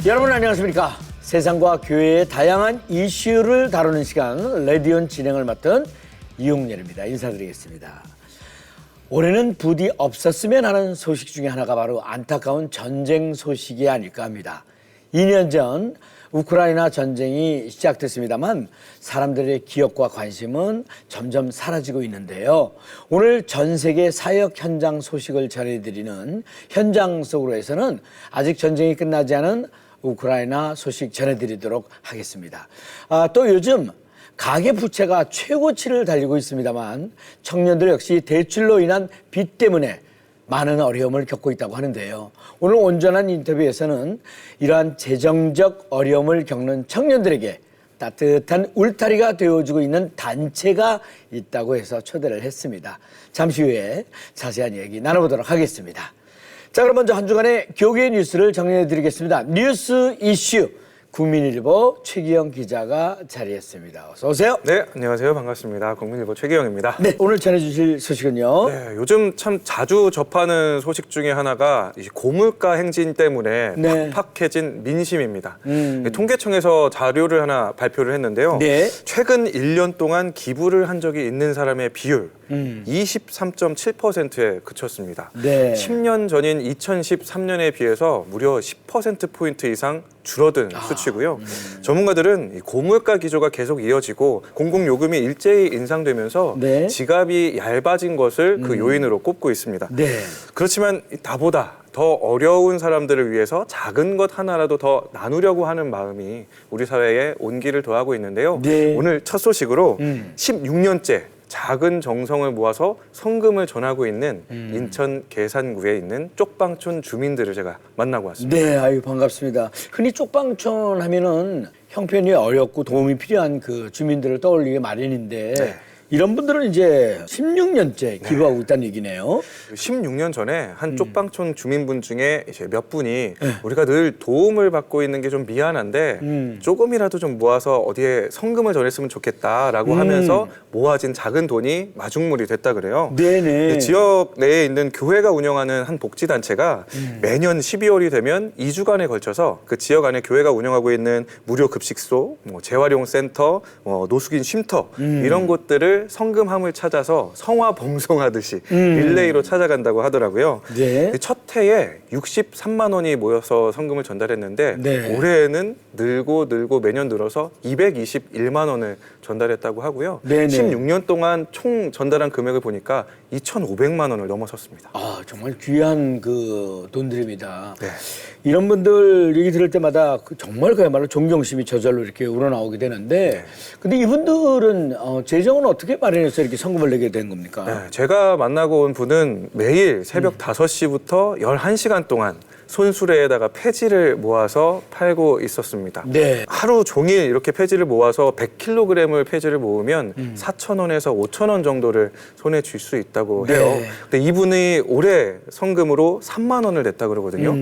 여러분 안녕하십니까? 세상과 교회의 다양한 이슈를 다루는 시간 레디온 진행을 맡은 이용렬입니다. 인사드리겠습니다. 올해는 부디 없었으면 하는 소식 중에 하나가 바로 안타까운 전쟁 소식이 아닐까 합니다. 2년 전 우크라이나 전쟁이 시작됐습니다만 사람들의 기억과 관심은 점점 사라지고 있는데요. 오늘 전 세계 사역 현장 소식을 전해드리는 현장 속으로에서는 아직 전쟁이 끝나지 않은 우크라이나 소식 전해드리도록 하겠습니다. 또 요즘 가계부채가 최고치를 달리고 있습니다만 청년들 역시 대출로 인한 빚 때문에 많은 어려움을 겪고 있다고 하는데요. 오늘 온전한 인터뷰에서는 이러한 재정적 어려움을 겪는 청년들에게 따뜻한 울타리가 되어주고 있는 단체가 있다고 해서 초대를 했습니다. 잠시 후에 자세한 얘기 나눠보도록 하겠습니다. 자, 그럼 먼저 한 주간의 교계 뉴스를 정리해드리겠습니다. 뉴스 이슈 국민일보 최기영 기자가 자리했습니다. 어서 오세요. 네, 안녕하세요. 반갑습니다. 국민일보 최기영입니다. 네, 오늘 전해주실 소식은요. 네, 요즘 참 자주 접하는 소식 중에 하나가 이 고물가 행진 때문에 네. 팍팍해진 민심입니다. 통계청에서 자료를 하나 발표를 했는데요. 네. 최근 1년 동안 기부를 한 적이 있는 사람의 비율 23.7%에 그쳤습니다. 네. 10년 전인 2013년에 비해서 무려 10%포인트 이상 줄어든 수치고요. 전문가들은 이 고물가 기조가 계속 이어지고 공공요금이 일제히 인상되면서 네. 지갑이 얇아진 것을 그 요인으로 꼽고 있습니다. 네. 그렇지만 나보다 더 어려운 사람들을 위해서 작은 것 하나라도 더 나누려고 하는 마음이 우리 사회에 온기를 더하고 있는데요. 네. 오늘 첫 소식으로 16년째 작은 정성을 모아서 성금을 전하고 있는 인천 계산구에 있는 쪽방촌 주민들을 제가 만나고 왔습니다. 네, 아유 반갑습니다. 흔히 쪽방촌 하면은 형편이 어렵고 도움이 필요한 그 주민들을 떠올리기 마련인데 네. 이런 분들은 이제 16년째 기부하고 있다는 얘기네요. 16년 전에 한 쪽방촌 주민분 중에 이제 몇 분이 우리가 늘 도움을 받고 있는 게 좀 미안한데 조금이라도 좀 모아서 어디에 성금을 전했으면 좋겠다라고 하면서 모아진 작은 돈이 마중물이 됐다 그래요. 네네. 지역 내에 있는 교회가 운영하는 한 복지단체가 매년 12월이 되면 2주간에 걸쳐서 그 지역 안에 교회가 운영하고 있는 무료 급식소, 재활용센터, 노숙인 쉼터 이런 곳들을 성금함을 찾아서 성화봉송하듯이 릴레이로 찾아간다고 하더라고요. 네. 첫 해에 63만 원이 모여서 성금을 전달했는데 네. 올해에는 늘고 매년 늘어서 221만 원을 전달했다고 하고요. 네네. 16년 동안 총 전달한 금액을 보니까 2,500만 원을 넘어섰습니다. 아, 정말 귀한 그 돈들입니다. 네. 이런 분들 얘기 들을 때마다 정말 그야말로 존경심이 저절로 이렇게 우러나오게 되는데 근데 이분들은 재정은 어떻게 마련해서 이렇게 성금을 내게 된 겁니까? 네, 제가 만나고 온 분은 매일 새벽 5시부터 11시간 동안 손수레에다가 폐지를 모아서 팔고 있었습니다. 네. 하루 종일 이렇게 폐지를 모아서 100kg을 폐지를 모으면 4,000원에서 5,000원 정도를 손에 쥘 수 있다고 해요. 네. 근데 이분이 올해 성금으로 3만 원을 냈다 그러거든요.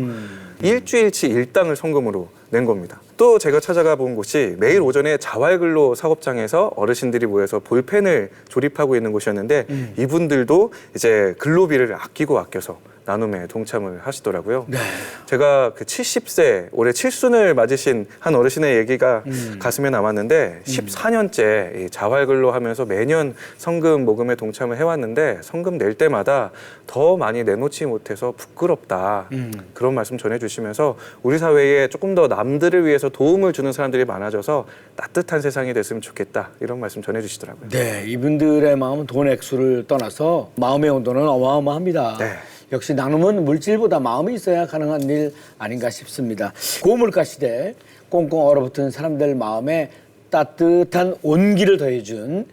일주일치 일당을 성금으로 낸 겁니다. 또 제가 찾아가 본 곳이 매일 오전에 자활근로 사업장에서 어르신들이 모여서 볼펜을 조립하고 있는 곳이었는데 이분들도 이제 근로비를 아껴서 나눔에 동참을 하시더라고요. 네. 제가 그 70세 올해 칠순을 맞으신 한 어르신의 얘기가 가슴에 남았는데 14년째 이 자활근로 하면서 매년 성금 모금에 동참을 해왔는데 성금 낼 때마다 더 많이 내놓지 못해서 부끄럽다. 그런 말씀 전해주시면서 우리 사회에 조금 더 남들을 위해서 도움을 주는 사람들이 많아져서 따뜻한 세상이 됐으면 좋겠다. 이런 말씀 전해주시더라고요. 네, 이분들의 마음은 돈 액수를 떠나서 마음의 온도는 어마어마합니다. 네. 역시 나눔은 물질보다 마음이 있어야 가능한 일 아닌가 싶습니다. 고물가 시대 꽁꽁 얼어붙은 사람들 마음에 따뜻한 온기를 더해준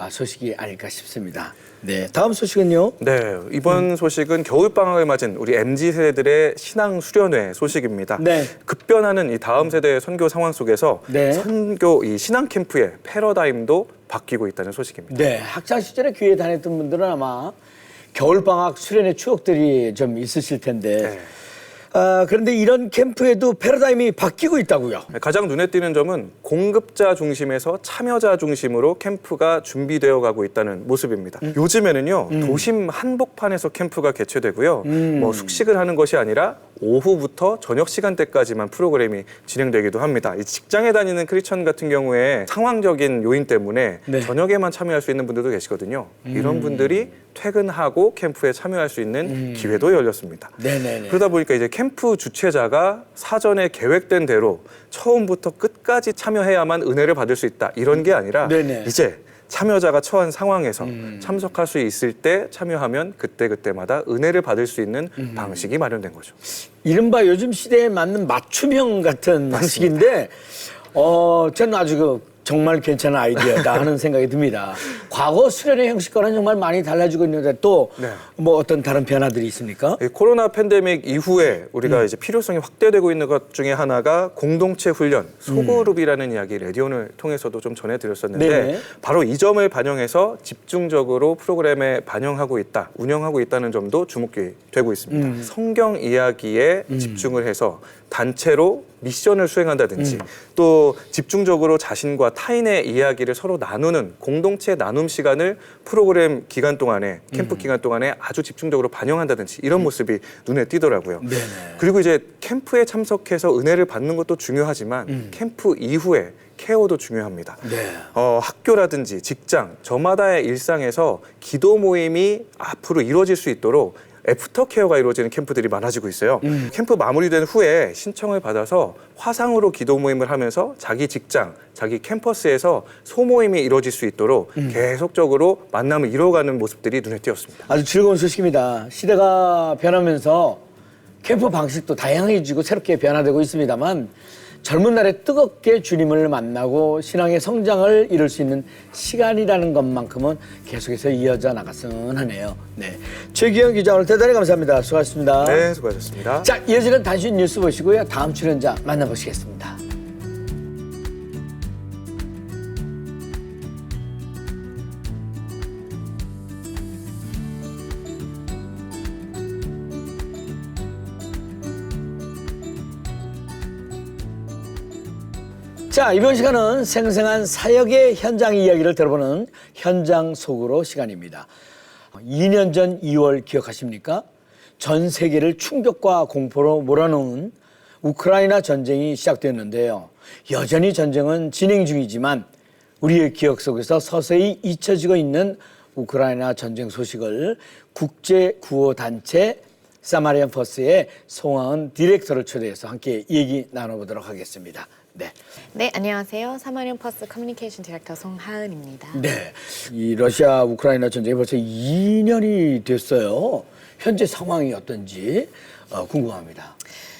소식이 아닐까 싶습니다. 네, 다음 소식은요? 네, 이번 소식은 겨울방학을 맞은 우리 MZ세대들의 신앙 수련회 소식입니다. 네. 급변하는 이 다음 세대의 선교 상황 속에서 네. 선교 이 신앙 캠프의 패러다임도 바뀌고 있다는 소식입니다. 네, 학창 시절에 교회 다녔던 분들은 아마 겨울방학 수련의 추억들이 좀 있으실 텐데 네. 그런데 이런 캠프에도 패러다임이 바뀌고 있다고요? 가장 눈에 띄는 점은 공급자 중심에서 참여자 중심으로 캠프가 준비되어 가고 있다는 모습입니다. 요즘에는요, 도심 한복판에서 캠프가 개최되고요. 뭐 숙식을 하는 것이 아니라 오후부터 저녁 시간대까지만 프로그램이 진행되기도 합니다. 이 직장에 다니는 크리스천 같은 경우에 상황적인 요인 때문에 네. 저녁에만 참여할 수 있는 분들도 계시거든요. 이런 분들이 퇴근하고 캠프에 참여할 수 있는 기회도 열렸습니다. 네네네. 그러다 보니까 이제 캠프 주최자가 사전에 계획된 대로 처음부터 끝까지 참여해야만 은혜를 받을 수 있다. 이런 게 아니라 네네. 이제 참여자가 처한 상황에서 참석할 수 있을 때 참여하면 그때그때마다 은혜를 받을 수 있는 방식이 마련된 거죠. 이른바 요즘 시대에 맞는 맞춤형 같은 방식인데, 저는 아주 정말 괜찮은 아이디어다 하는 생각이 듭니다. 과거 수련회 형식과는 정말 많이 달라지고 있는데 또 뭐 네. 어떤 다른 변화들이 있습니까? 이 코로나 팬데믹 이후에 우리가 이제 필요성이 확대되고 있는 것 중에 하나가 공동체 훈련, 소그룹이라는 이야기 레디온을 통해서도 좀 전해드렸었는데 네네. 바로 이 점을 반영해서 집중적으로 프로그램에 반영하고 있다, 운영하고 있다는 점도 주목이 되고 있습니다. 성경 이야기에 집중을 해서 단체로 미션을 수행한다든지 또 집중적으로 자신과 타인의 이야기를 서로 나누는 공동체 나눔 시간을 프로그램 기간 동안에 캠프 기간 동안에 아주 집중적으로 반영한다든지 이런 모습이 눈에 띄더라고요. 네네. 그리고 이제 캠프에 참석해서 은혜를 받는 것도 중요하지만 캠프 이후에 케어도 중요합니다. 네. 학교라든지 직장, 저마다의 일상에서 기도 모임이 앞으로 이루어질 수 있도록 애프터 케어가 이루어지는 캠프들이 많아지고 있어요. 캠프 마무리된 후에 신청을 받아서 화상으로 기도 모임을 하면서 자기 직장, 자기 캠퍼스에서 소모임이 이루어질 수 있도록 계속적으로 만남을 이루어가는 모습들이 눈에 띄었습니다. 아주 즐거운 소식입니다. 시대가 변하면서 캠프 방식도 다양해지고 새롭게 변화되고 있습니다만 젊은 날에 뜨겁게 주님을 만나고 신앙의 성장을 이룰 수 있는 시간이라는 것만큼은 계속해서 이어져 나갔으면 하네요. 네, 최기영 기자 오늘 대단히 감사합니다. 수고하셨습니다. 네, 수고하셨습니다. 자, 이어지는 단신 뉴스 보시고요. 다음 출연자 만나보시겠습니다. 자, 이번 시간은 생생한 사역의 현장 이야기를 들어보는 현장 속으로 시간입니다. 2년 전 2월 기억하십니까? 전 세계를 충격과 공포로 몰아넣은 우크라이나 전쟁이 시작되었는데요. 여전히 전쟁은 진행 중이지만 우리의 기억 속에서 서서히 잊혀지고 있는 우크라이나 전쟁 소식을 국제구호단체 사마리안 퍼스의 송하은 디렉터를 초대해서 함께 얘기 나눠보도록 하겠습니다. 네. 네, 안녕하세요. 사마리안 퍼스 커뮤니케이션 디렉터 송하은입니다. 네. 이 러시아 우크라이나 전쟁이 벌써 2년이 됐어요. 현재 상황이 어떤지 궁금합니다.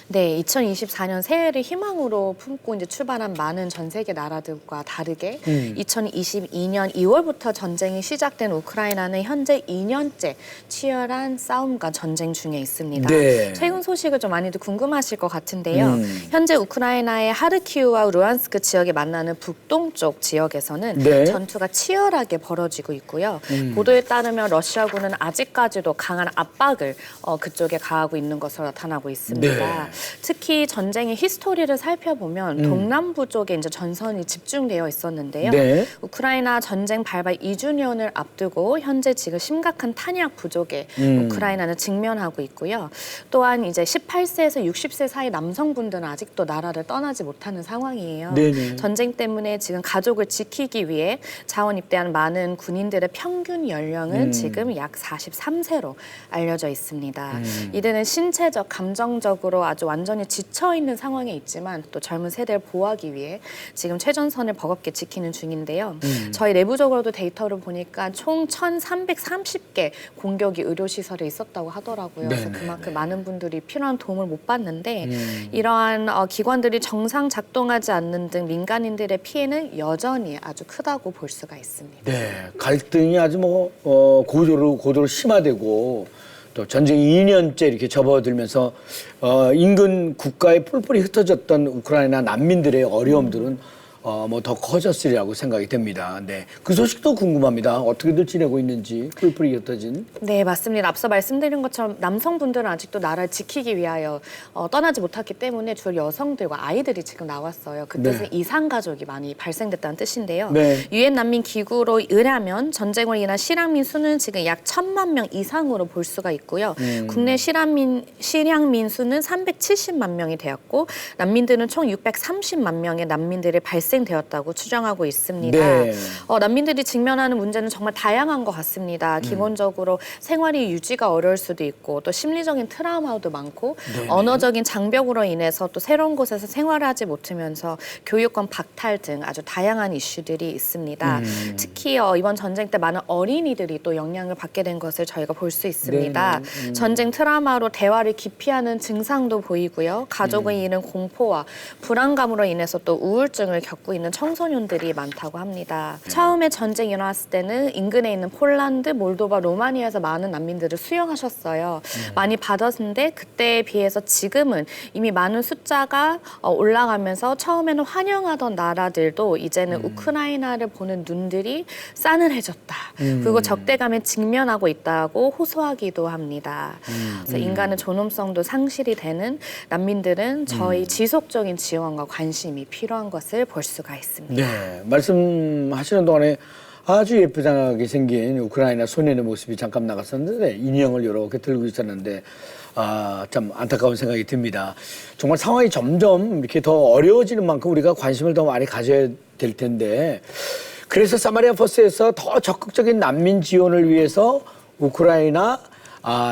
네, 2024년 새해를 희망으로 품고 이제 출발한 많은 전 세계 나라들과 다르게 2022년 2월부터 전쟁이 시작된 우크라이나는 현재 2년째 치열한 싸움과 전쟁 중에 있습니다. 네. 최근 소식을 좀 많이들 궁금하실 것 같은데요. 현재 우크라이나의 하르키우와 루안스크 지역에 만나는 북동쪽 지역에서는 네. 전투가 치열하게 벌어지고 있고요. 보도에 따르면 러시아군은 아직까지도 강한 압박을 그쪽에 가하고 있는 것으로 나타나고 있습니다. 네. 특히 전쟁의 히스토리를 살펴보면 동남부 쪽에 이제 전선이 집중되어 있었는데요. 네. 우크라이나 전쟁 발발 2주년을 앞두고 현재 지금 심각한 탄약 부족에 우크라이나는 직면하고 있고요. 또한 이제 18세에서 60세 사이 남성분들은 아직도 나라를 떠나지 못하는 상황이에요. 네네. 전쟁 때문에 지금 가족을 지키기 위해 자원 입대한 많은 군인들의 평균 연령은 지금 약 43세로 알려져 있습니다. 이들은 신체적, 감정적으로 아주 완전히 지쳐있는 상황에 있지만 또 젊은 세대를 보호하기 위해 지금 최전선을 버겁게 지키는 중인데요. 저희 내부적으로도 데이터를 보니까 총 1,330개 공격이 의료시설에 있었다고 하더라고요. 그래서 네네네. 그만큼 많은 분들이 필요한 도움을 못 받는데 이러한 기관들이 정상 작동하지 않는 등 민간인들의 피해는 여전히 아주 크다고 볼 수가 있습니다. 네. 갈등이 아주 고도로 심화되고 또 전쟁이 2년째 이렇게 접어들면서 인근 국가에 뿔뿔이 흩어졌던 우크라이나 난민들의 어려움들은 뭐 더 커졌으리라고 생각이 됩니다. 네, 그 소식도 궁금합니다. 어떻게들 지내고 있는지 풀풀이 흩어진. 네, 맞습니다. 앞서 말씀드린 것처럼 남성분들은 아직도 나라를 지키기 위하여 떠나지 못했기 때문에 주로 여성들과 아이들이 지금 나왔어요. 그 뜻은 네. 이산가족이 많이 발생됐다는 뜻인데요. 네. 유엔 난민 기구로 의하면 전쟁으로 인한 실향민 수는 지금 약 1,000만 명 이상으로 볼 수가 있고요. 국내 실향민 수는 370만 명이 되었고 난민들은 총 630만 명의 난민들이 발생되었다고 추정하고 있습니다. 네. 난민들이 직면하는 문제는 정말 다양한 것 같습니다. 기본적으로 생활이 유지가 어려울 수도 있고 또 심리적인 트라우마도 많고 네네. 언어적인 장벽으로 인해서 또 새로운 곳에서 생활하지 못하면서 교육권 박탈 등 아주 다양한 이슈들이 있습니다. 특히 이번 전쟁 때 많은 어린이들이 또 영향을 받게 된 것을 저희가 볼 수 있습니다. 전쟁 트라우마로 대화를 기피하는 증상도 보이고요. 가족을 잃은 공포와 불안감으로 인해서 또 우울증을 겪고 있는 청소년들이 많다고 합니다. 처음에 전쟁이 일어났을 때는 인근에 있는 폴란드, 몰도바, 로마니아에서 많은 난민들을 수용하셨어요. 많이 받았는데 그때에 비해서 지금은 이미 많은 숫자가 올라가면서 처음에는 환영하던 나라들도 이제는 우크라이나를 보는 눈들이 싸늘해졌다. 그리고 적대감에 직면하고 있다고 호소하기도 합니다. 그래서 인간의 존엄성도 상실이 되는 난민들은 저희 지속적인 지원과 관심이 필요한 것을 볼 수가 있습니다. 네, 말씀하시는 동안에 아주 예쁘장하게 생긴 우크라이나 소년의 모습이 잠깐 나갔었는데 인형을 이렇게 들고 있었는데 참 안타까운 생각이 듭니다. 정말 상황이 점점 이렇게 더 어려워지는 만큼 우리가 관심을 더 많이 가져야 될 텐데 그래서 사마리아 버스에서 더 적극적인 난민 지원을 위해서 우크라이나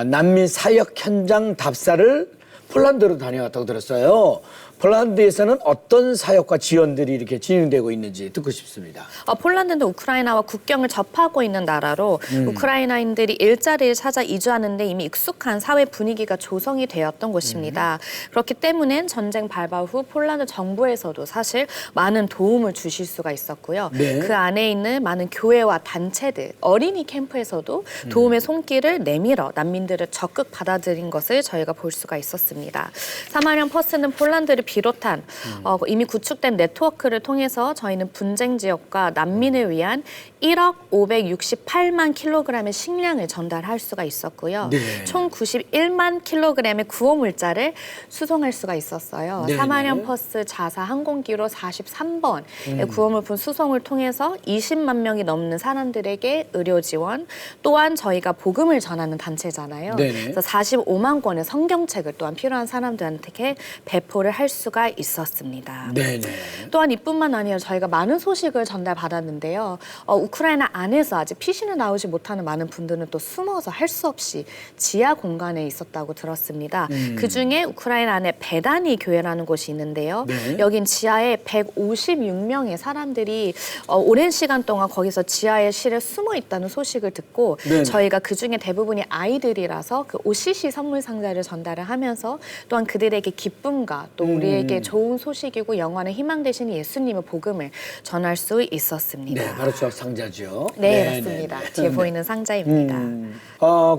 난민 사역 현장 답사를 폴란드로 다녀왔다고 들었어요. 폴란드에서는 어떤 사역과 지원들이 이렇게 진행되고 있는지 듣고 싶습니다. 폴란드는 우크라이나와 국경을 접하고 있는 나라로 우크라이나인들이 일자리를 찾아 이주하는데 이미 익숙한 사회 분위기가 조성이 되었던 곳입니다. 그렇기 때문에 전쟁 발발 후 폴란드 정부에서도 사실 많은 도움을 주실 수가 있었고요. 네. 그 안에 있는 많은 교회와 단체들, 어린이 캠프에서도 도움의 손길을 내밀어 난민들을 적극 받아들인 것을 저희가 볼 수가 있었습니다. 사마리안 퍼스는 폴란드를 비롯한 이미 구축된 네트워크를 통해서 저희는 분쟁 지역과 난민을 위한 1억 568만 킬로그램의 식량을 전달할 수가 있었고요. 네. 총 91만 킬로그램의 구호물자를 수송할 수가 있었어요. 네. 사마리안 퍼스 자사 항공기로 43번의 구호물품 수송을 통해서 20만 명이 넘는 사람들에게 의료 지원, 또한 저희가 복음을 전하는 단체잖아요. 네. 그래서 45만 권의 성경책을 또한 필요한 사람들한테 배포를 할 수가 있었습니다. 네네. 또한 이뿐만 아니라 저희가 많은 소식을 전달받았는데요. 우크라이나 안에서 아직 피신을 나오지 못하는 많은 분들은 또 숨어서 할 수 없이 지하 공간에 있었다고 들었습니다. 그중에 우크라이나 안에 베다니 교회라는 곳이 있는데요. 네. 여긴 지하에 156명의 사람들이 오랜 시간 동안 거기서 지하의 실에 숨어 있다는 소식을 듣고 네네. 저희가 그중에 대부분이 아이들이라서 그 OCC 선물 상자를 전달을 하면서 또한 그들에게 기쁨과 또 우리에게 좋은 소식이고 영원한 희망 되신 예수님의 복음을 전할 수 있었습니다. 네, 바로 저 상자죠. 네, 맞습니다. 뒤에 보이는 상자입니다.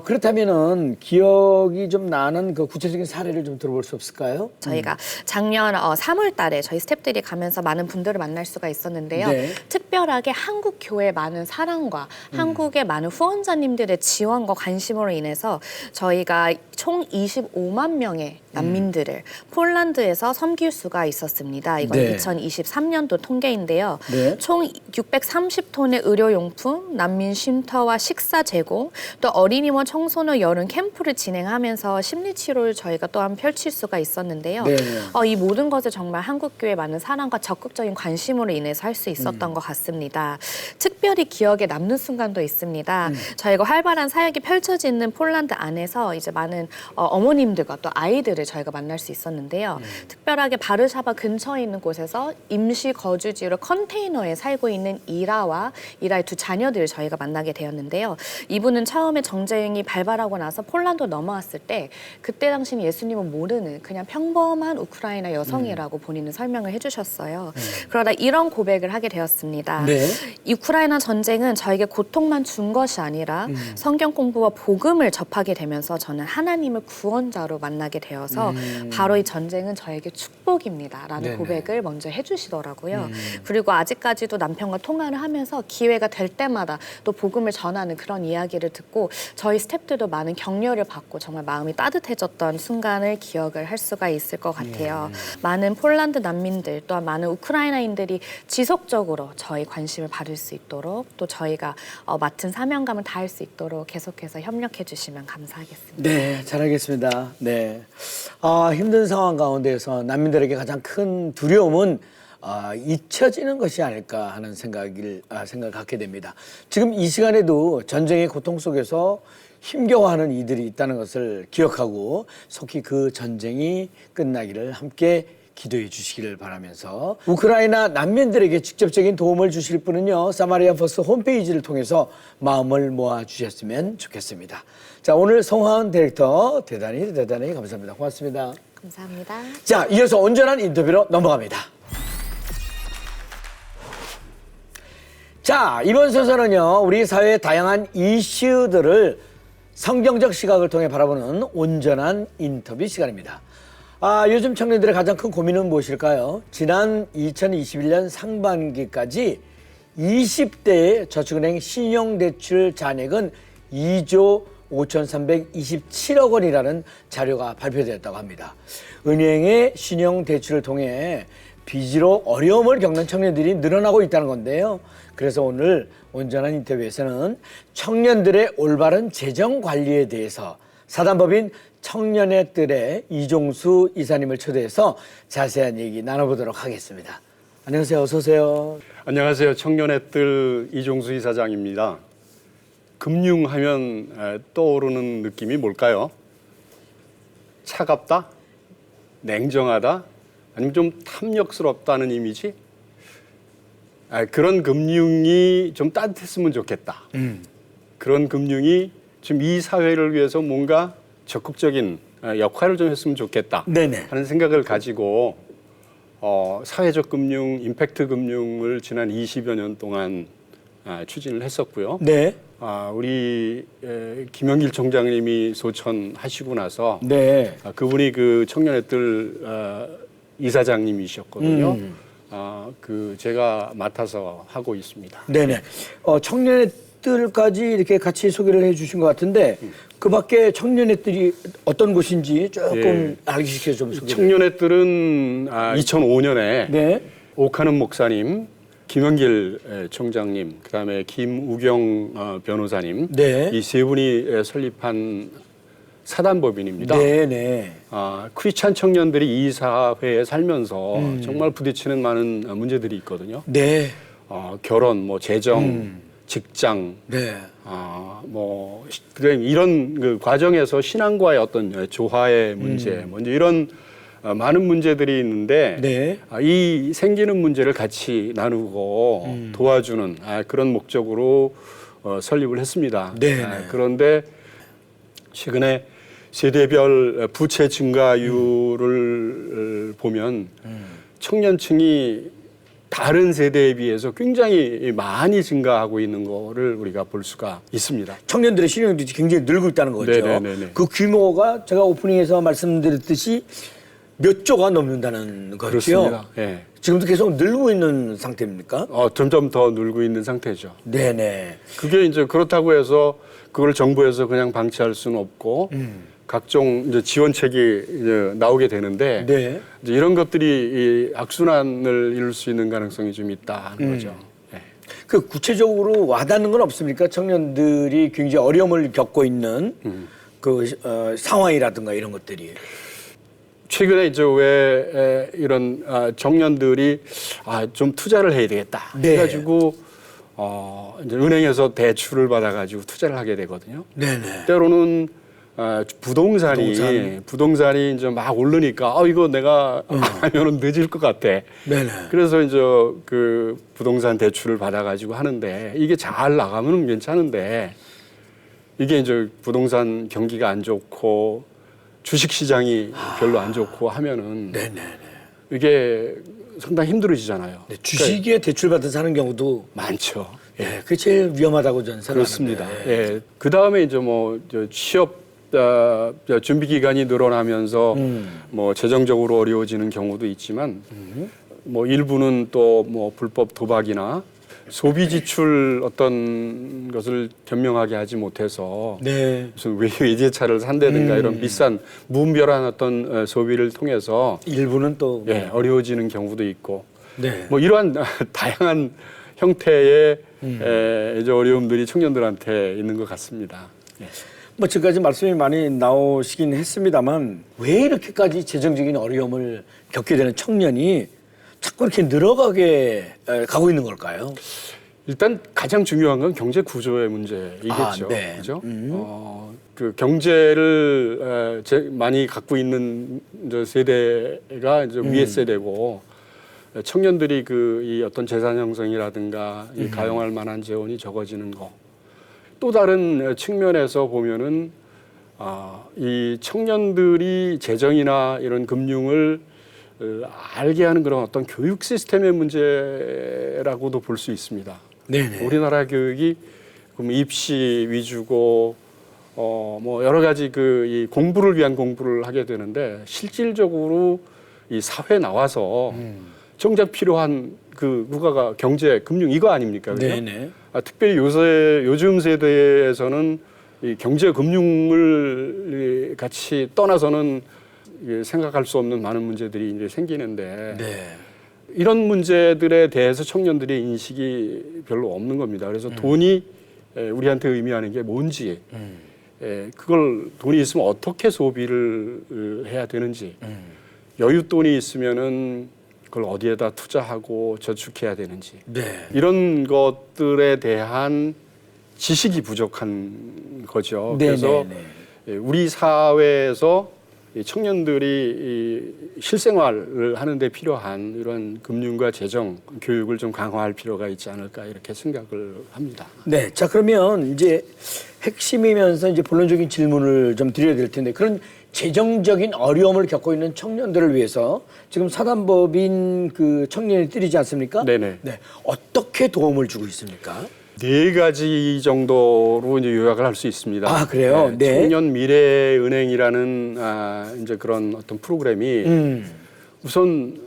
그렇다면은 기억이 좀 나는 그 구체적인 사례를 좀 들어볼 수 없을까요? 저희가 작년 3월 달에 저희 스태프들이 가면서 많은 분들을 만날 수가 있었는데요. 네. 특별하게 한국 교회의 많은 사랑과 한국의 많은 후원자님들의 지원과 관심으로 인해서 저희가 총 25만 명의 난민들을 폴란드에서 섬길 수가 있었습니다. 이건 네. 2023년도 통계인데요. 네. 총 630톤의 의료용품, 난민 쉼터와 식사 제공, 또 어린이와 청소년 여름 캠프를 진행하면서 심리치료를 저희가 또한 펼칠 수가 있었는데요. 네. 이 모든 것을 정말 한국교회의 많은 사랑과 적극적인 관심으로 인해서 할 수 있었던 것 같습니다. 특별히 기억에 남는 순간도 있습니다. 저희가 활발한 사역이 펼쳐지는 폴란드 안에서 이제 많은 어머님들과 또 아이들을 저희가 만날 수 있었는데요. 특별하게 바르샤바 근처에 있는 곳에서 임시 거주지로 컨테이너에 살고 있는 있는 이라와 이라의 두 자녀들을 저희가 만나게 되었는데요. 이분은 처음에 정쟁이 발발하고 나서 폴란드로 넘어왔을 때 그때 당시는 예수님을 모르는 그냥 평범한 우크라이나 여성이라고 본인은 설명을 해주셨어요. 그러다 이런 고백을 하게 되었습니다. 네. 이 우크라이나 전쟁은 저에게 고통만 준 것이 아니라 성경 공부와 복음을 접하게 되면서 저는 하나님을 구원자로 만나게 되어서 바로 이 전쟁은 저에게 축복입니다 라는 네네. 고백을 먼저 해주시더라고요. 그리고 아직까지도 남편과 통화를 하면서 기회가 될 때마다 또 복음을 전하는 그런 이야기를 듣고 저희 스태프들도 많은 격려를 받고 정말 마음이 따뜻해졌던 순간을 기억을 할 수가 있을 것 같아요. 많은 폴란드 난민들 또한 많은 우크라이나인들이 지속적으로 저희 관심을 받을 수 있도록 또 저희가 맡은 사명감을 다할 수 있도록 계속해서 협력해 주시면 감사하겠습니다. 네, 잘하겠습니다. 네. 힘든 상황 가운데서 난민들에게 가장 큰 두려움은 잊혀지는 것이 아닐까 하는 생각을 갖게 됩니다. 지금 이 시간에도 전쟁의 고통 속에서 힘겨워하는 이들이 있다는 것을 기억하고 속히 그 전쟁이 끝나기를 함께 기도해 주시기를 바라면서 우크라이나 난민들에게 직접적인 도움을 주실 분은요, 사마리아 버스 홈페이지를 통해서 마음을 모아 주셨으면 좋겠습니다. 자, 오늘 송하은 디렉터 대단히 감사합니다. 고맙습니다. 감사합니다. 자, 이어서 온전한 인터뷰로 넘어갑니다. 자, 이번 순서는요, 우리 사회의 다양한 이슈들을 성경적 시각을 통해 바라보는 온전한 인터뷰 시간입니다. 요즘 청년들의 가장 큰 고민은 무엇일까요? 지난 2021년 상반기까지 20대의 저축은행 신용대출 잔액은 2조 5,327억 원이라는 자료가 발표되었다고 합니다. 은행의 신용대출을 통해 빚으로 어려움을 겪는 청년들이 늘어나고 있다는 건데요. 그래서 오늘 온전한 인터뷰에서는 청년들의 올바른 재정 관리에 대해서 사단법인 청년의 뜰의 이종수 이사님을 초대해서 자세한 얘기 나눠보도록 하겠습니다. 안녕하세요. 어서 오세요. 안녕하세요. 청년의 뜰 이종수 이사장입니다. 금융하면 떠오르는 느낌이 뭘까요? 차갑다? 냉정하다? 아니면 좀 탐욕스럽다는 이미지? 그런 금융이 좀 따뜻했으면 좋겠다. 그런 금융이 지금 이 사회를 위해서 뭔가 적극적인 역할을 좀 했으면 좋겠다 네네. 하는 생각을 가지고 사회적 금융, 임팩트 금융을 지난 20여 년 동안 추진을 했었고요. 네. 우리 김영길 총장님이 소천하시고 나서 네. 그분이 그 청년의 뜰 이사장님이셨거든요. 제가 맡아서 하고 있습니다. 네네. 청년의 뜰까지 이렇게 같이 소개를 해주신 것 같은데 그 밖에 청년의 뜰이 어떤 곳인지 조금 알기 쉽게 좀 소개해 주세요. 청년의 뜰은 2005년에 네. 오카는 목사님, 김영길 총장님, 그다음에 김우경 변호사님, 네. 이 세 분이 설립한 사단법인입니다. 네네. 크리스찬 청년들이 이 사회에 살면서 정말 부딪히는 많은 문제들이 있거든요. 네. 결혼, 뭐 재정, 직장, 네. 이런 그 과정에서 신앙과의 어떤 조화의 문제, 먼저 이런 많은 문제들이 있는데 네. 이 생기는 문제를 같이 나누고 도와주는 그런 목적으로 설립을 했습니다. 네. 그런데 최근에 세대별 부채 증가율을 보면 청년층이 다른 세대에 비해서 굉장히 많이 증가하고 있는 거를 우리가 볼 수가 있습니다. 청년들의 신용들이 굉장히 늘고 있다는 거죠. 네네네네. 그 규모가 제가 오프닝에서 말씀드렸듯이 몇 조가 넘는다는 거죠. 그렇습니다. 예. 지금도 계속 늘고 있는 상태입니까? 점점 더 늘고 있는 상태죠. 네네. 그게 이제 그렇다고 해서 그걸 정부에서 그냥 방치할 수는 없고 각종 이제 지원책이 이제 나오게 되는데 네. 이제 이런 것들이 이 악순환을 이룰 수 있는 가능성이 좀 있다는 거죠. 네. 그 구체적으로 와닿는 건 없습니까? 청년들이 굉장히 어려움을 겪고 있는 상황이라든가 이런 것들이. 최근에 이제 왜 이런 청년들이 좀 투자를 해야 되겠다. 네. 그래가지고 이제 은행에서 대출을 받아가지고 투자를 하게 되거든요. 네네. 때로는 부동산이 이제 막 오르니까 이거 내가 하면은 늦을 것 같아. 네네. 그래서 이제 그 부동산 대출을 받아가지고 하는데 이게 잘 나가면 괜찮은데 이게 이제 부동산 경기가 안 좋고 주식 시장이 별로 안 좋고 하면은 네네네. 이게 상당히 힘들어지잖아요. 네, 주식에 대출 받아서 사는 경우도 많죠. 예, 그게 제일 위험하다고 저는 그렇습니다. 생각합니다. 예. 그 다음에 이제 뭐 취업 준비 기간이 늘어나면서 뭐 재정적으로 어려워지는 경우도 있지만 뭐 일부는 또 뭐 불법 도박이나 소비 지출 어떤 것을 현명하게 하지 못해서 네. 무슨 외제차를 산다든가 이런 비싼 무분별한 어떤 소비를 통해서 일부는 또 예, 어려워지는 경우도 있고 네. 뭐 이러한 다양한 형태의 이제 어려움들이 청년들한테 있는 것 같습니다. 예. 뭐 지금까지 말씀이 많이 나오시긴 했습니다만 왜 이렇게까지 재정적인 어려움을 겪게 되는 청년이 자꾸 이렇게 늘어가게 가고 있는 걸까요? 일단 가장 중요한 건 경제 구조의 문제이겠죠. 아, 네. 그죠? 그 경제를 많이 갖고 있는 이제 세대가 이제 위의 세대고 청년들이 이 어떤 재산 형성이라든가 이 가용할 만한 재원이 적어지는 거. 또 다른 측면에서 보면은 이 청년들이 재정이나 이런 금융을 알게 하는 그런 어떤 교육 시스템의 문제라고도 볼 수 있습니다. 네네. 우리나라 교육이 그럼 입시 위주고 뭐 여러 가지 이 공부를 위한 공부를 하게 되는데 실질적으로 이 사회에 나와서 정작 필요한 그 국가가 경제, 금융 이거 아닙니까? 그죠? 네네. 특별히 요즘 세대에서는 이 경제, 금융을 같이 떠나서는 생각할 수 없는 많은 문제들이 이제 생기는데 네. 이런 문제들에 대해서 청년들의 인식이 별로 없는 겁니다. 그래서 돈이 우리한테 의미하는 게 뭔지, 그걸 돈이 있으면 어떻게 소비를 해야 되는지, 여윳돈이 있으면은 그걸 어디에다 투자하고 저축해야 되는지, 네. 이런 것들에 대한 지식이 부족한 거죠. 네, 그래서 네, 우리 사회에서 이 청년들이 이 실생활을 하는데 필요한 이런 금융과 재정 교육을 좀 강화할 필요가 있지 않을까 이렇게 생각을 합니다. 네. 자, 그러면 이제 핵심이면서 이제 본론적인 질문을 좀 드려야 될 텐데 그런 재정적인 어려움을 겪고 있는 청년들을 위해서 지금 사단법인 그 청년이 뜰이지 않습니까? 네네. 네. 어떻게 도움을 주고 있습니까? 4가지 정도로 이제 요약을 할 수 있습니다. 아, 그래요? 네. 청년 미래은행이라는 이제 그런 어떤 프로그램이 우선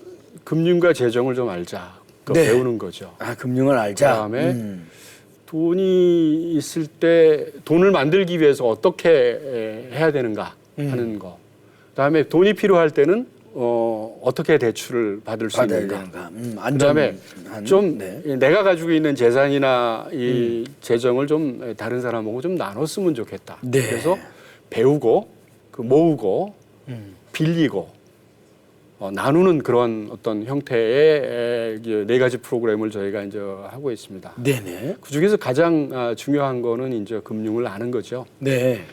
금융과 재정을 좀 알자. 네. 배우는 거죠. 아, 금융을 알자. 그다음에 돈이 있을 때 돈을 만들기 위해서 어떻게 해야 되는가 하는 거. 그다음에 돈이 필요할 때는 어떻게 대출을 받을 수 있는가. 그다음에 좀 네. 내가 가지고 있는 재산이나 이 재정을 좀 다른 사람하고 좀 나눴으면 좋겠다. 네. 그래서 배우고 모으고 빌리고 나누는 그런 어떤 형태의 4가지 프로그램을 저희가 이제 하고 있습니다. 네네. 그 중에서 가장 중요한 거는 이제 금융을 아는 거죠. 네.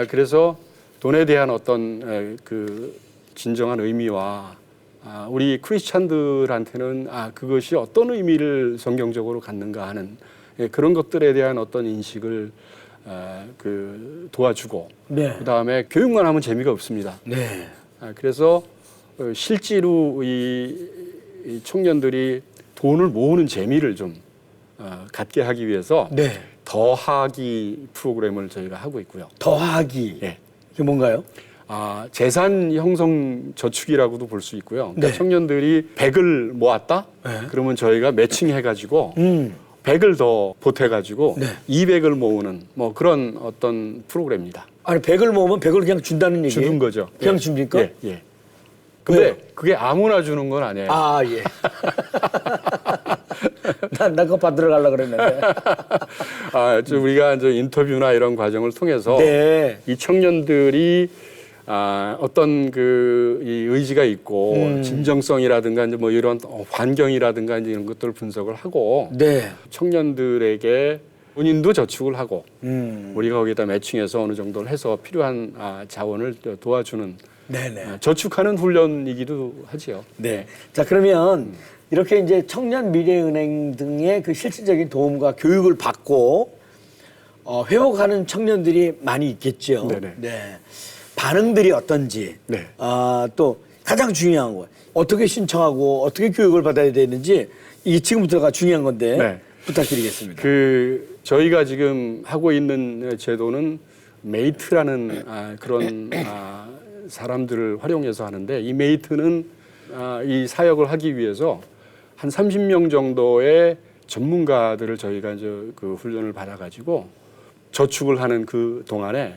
그래서 돈에 대한 어떤 그 진정한 의미와 우리 크리스찬들한테는 그것이 어떤 의미를 성경적으로 갖는가 하는 그런 것들에 대한 어떤 인식을 그 도와주고 네. 그다음에 교육만 하면 재미가 없습니다. 네. 그래서 실제로 이 청년들이 돈을 모으는 재미를 좀 갖게 하기 위해서 네. 더하기 프로그램을 저희가 하고 있고요. 더하기. 예. 이게 뭔가요? 재산 형성 저축이라고도 볼 수 있고요. 그러니까 네. 청년들이 100을 모았다? 네. 그러면 저희가 매칭해가지고 100을 더 보태가지고 네. 200을 모으는 뭐 그런 어떤 프로그램입니다. 아니 100을 모으면 100을 그냥 준다는 얘기예요? 주는 거죠. 그냥 예. 줍니까? 예. 예. 근데 왜요? 그게 아무나 주는 건 아니에요. 아, 예. 나 그거 받으러 가려고 그랬는데. 우리가 이제 인터뷰나 이런 과정을 통해서 네. 이 청년들이 어떤 이 의지가 있고 진정성이라든가 이제 뭐 이런 환경이라든가 이제 이런 것들을 분석을 하고 네. 청년들에게 본인도 저축을 하고 음. 우리가 거기다 매칭해서 어느 정도를 해서 필요한 자원을 도와주는 네네. 저축하는 훈련이기도 하지요. 네. 자, 그러면 이렇게 이제 청년 미래은행 등의 그 실질적인 도움과 교육을 받고 회복하는 청년들이 많이 있겠죠. 네네. 네. 반응들이 어떤지. 네. 또 가장 중요한 거. 어떻게 신청하고 어떻게 교육을 받아야 되는지 이게 지금부터가 중요한 건데 네. 부탁드리겠습니다. 저희가 지금 하고 있는 제도는 메이트라는 그런 사람들을 활용해서 하는데 이 메이트는 이 사역을 하기 위해서 한 30명 정도의 전문가들을 저희가 이제 그 훈련을 받아가지고 저축을 하는 그 동안에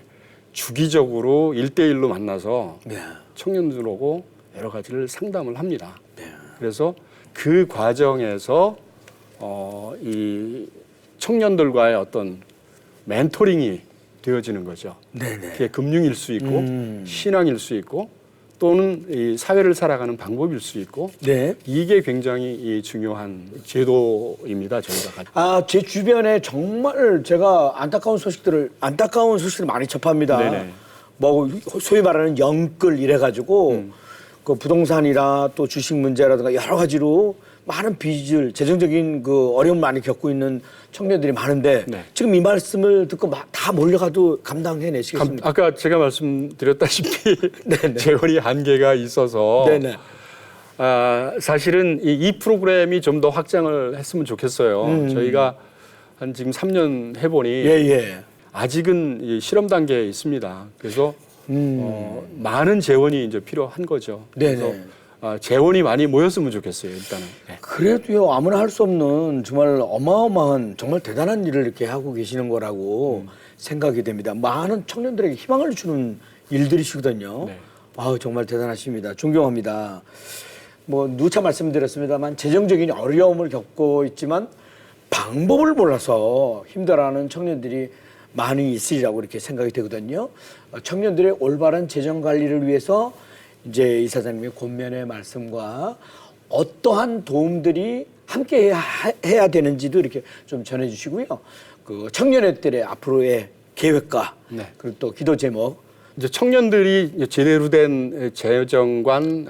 주기적으로 1대1로 만나서 네. 청년들하고 여러 가지를 상담을 합니다. 네. 그래서 그 과정에서 이 청년들과의 어떤 멘토링이 되어지는 거죠. 네네. 그게 금융일 수 있고 신앙일 수 있고 또는 이 사회를 살아가는 방법일 수 있고 네. 이게 굉장히 이 중요한 제도입니다. 저희가 제 주변에 정말 제가 안타까운 소식들을 많이 접합니다. 네네. 뭐 소위 말하는 영끌 이래가지고 그 부동산이나 또 주식 문제라든가 여러 가지로 많은 빚을 재정적인 그 어려움을 많이 겪고 있는 청년들이 많은데 네. 지금 이 말씀을 듣고 다 몰려가도 감당해내시겠습니까? 아까 제가 말씀드렸다시피 네네. 재원이 한계가 있어서 네네. 사실은 이 프로그램이 좀 더 확장을 했으면 좋겠어요. 저희가 한 지금 3년 해보니 예예. 아직은 이 실험 단계에 있습니다. 그래서 많은 재원이 이제 필요한 거죠. 네네. 그래서 재원이 많이 모였으면 좋겠어요. 일단은. 네. 그래도요 아무나 할 수 없는 정말 어마어마한 정말 대단한 일을 이렇게 하고 계시는 거라고 생각이 됩니다. 많은 청년들에게 희망을 주는 일들이시거든요. 네. 정말 대단하십니다. 존경합니다. 뭐 누차 말씀드렸습니다만 재정적인 어려움을 겪고 있지만 방법을 몰라서 힘들어하는 청년들이 많이 있으리라고 이렇게 생각이 되거든요. 청년들의 올바른 재정 관리를 위해서 이제 이사장님의 권면의 말씀과 어떠한 도움들이 함께 해야 되는지도 이렇게 좀 전해주시고요. 그 청년회들의 앞으로의 계획과 네. 그리고 또 기도 제목. 이제 청년들이 제대로 된 재정관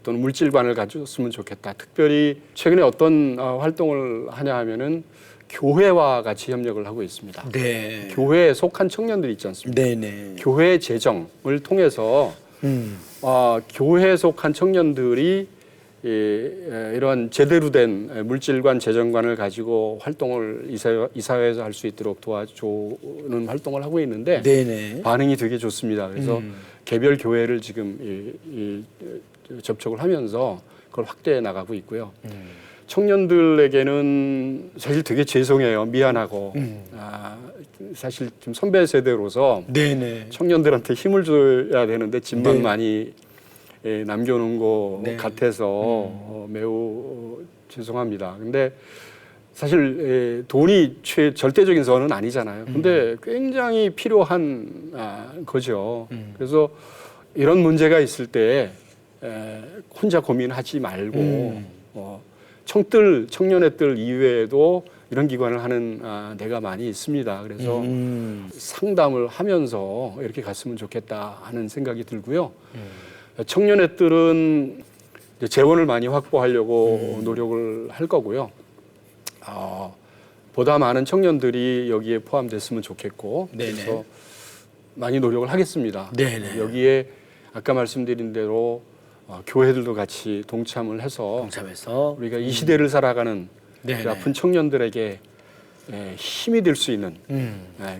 또는 물질관을 가졌으면 좋겠다. 특별히 최근에 어떤 활동을 하냐 하면은 교회와 같이 협력을 하고 있습니다. 네. 교회에 속한 청년들이 있지 않습니까? 네네. 교회 재정을 통해서 교회에 속한 청년들이 이런 제대로 된 물질관, 재정관을 가지고 활동을 이 사회에서 할 수 있도록 도와주는 활동을 하고 있는데 네네. 반응이 되게 좋습니다. 그래서 개별 교회를 지금 접촉을 하면서 그걸 확대해 나가고 있고요. 청년들에게는 사실 되게 죄송해요. 미안하고 사실 좀 선배 세대로서 네네. 청년들한테 힘을 줘야 되는데 집만 네. 많이 남겨놓은 것 네. 같아서 매우 죄송합니다. 근데 사실 돈이 절대적인 선은 아니잖아요. 근데 굉장히 필요한 거죠. 그래서 이런 문제가 있을 때 혼자 고민하지 말고 청년회들 이외에도 이런 기관을 하는 데가 많이 있습니다. 그래서 상담을 하면서 이렇게 갔으면 좋겠다 하는 생각이 들고요. 청년회들은 재원을 많이 확보하려고 노력을 할 거고요. 보다 많은 청년들이 여기에 포함됐으면 좋겠고 네네. 그래서 많이 노력을 하겠습니다. 네네. 여기에 아까 말씀드린 대로 교회들도 같이 동참을 해서 동참해서 우리가 이 시대를 살아가는 네네. 그 아픈 청년들에게 힘이 될 수 있는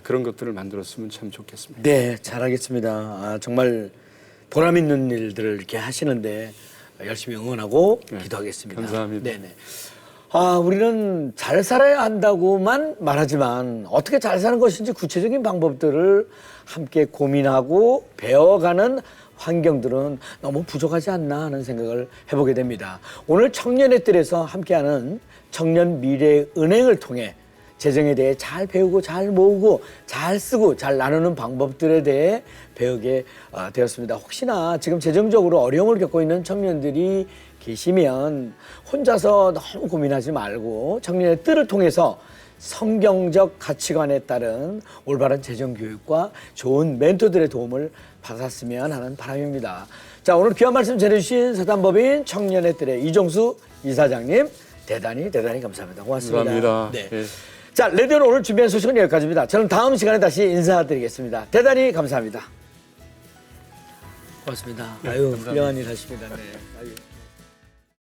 그런 것들을 만들었으면 참 좋겠습니다. 네, 잘하겠습니다. 정말 보람 있는 일들을 이렇게 하시는데 열심히 응원하고 기도하겠습니다. 감사합니다. 네네. 우리는 잘 살아야 한다고만 말하지만 어떻게 잘 사는 것인지 구체적인 방법들을 함께 고민하고 배워가는 환경들은 너무 부족하지 않나 하는 생각을 해보게 됩니다. 오늘 청년회들에서 함께하는 청년 미래은행을 통해 재정에 대해 잘 배우고 잘 모으고 잘 쓰고 잘 나누는 방법들에 대해 배우게 되었습니다. 혹시나 지금 재정적으로 어려움을 겪고 있는 청년들이 계시면 혼자서 너무 고민하지 말고 청년의 뜰을 통해서 성경적 가치관에 따른 올바른 재정교육과 좋은 멘토들의 도움을 받았으면 하는 바람입니다. 자, 오늘 귀한 말씀 전해주신 서단법인 청년의 뜰의 이종수 이사장님 대단히 감사합니다. 고맙습니다. 감사합니다. 네. 예. 자, 레디오는 오늘 준비한 소식은 여기까지입니다. 저는 다음 시간에 다시 인사드리겠습니다. 대단히 감사합니다. 고맙습니다. 아유, 훌륭한 일 하십니다. 네. 아유.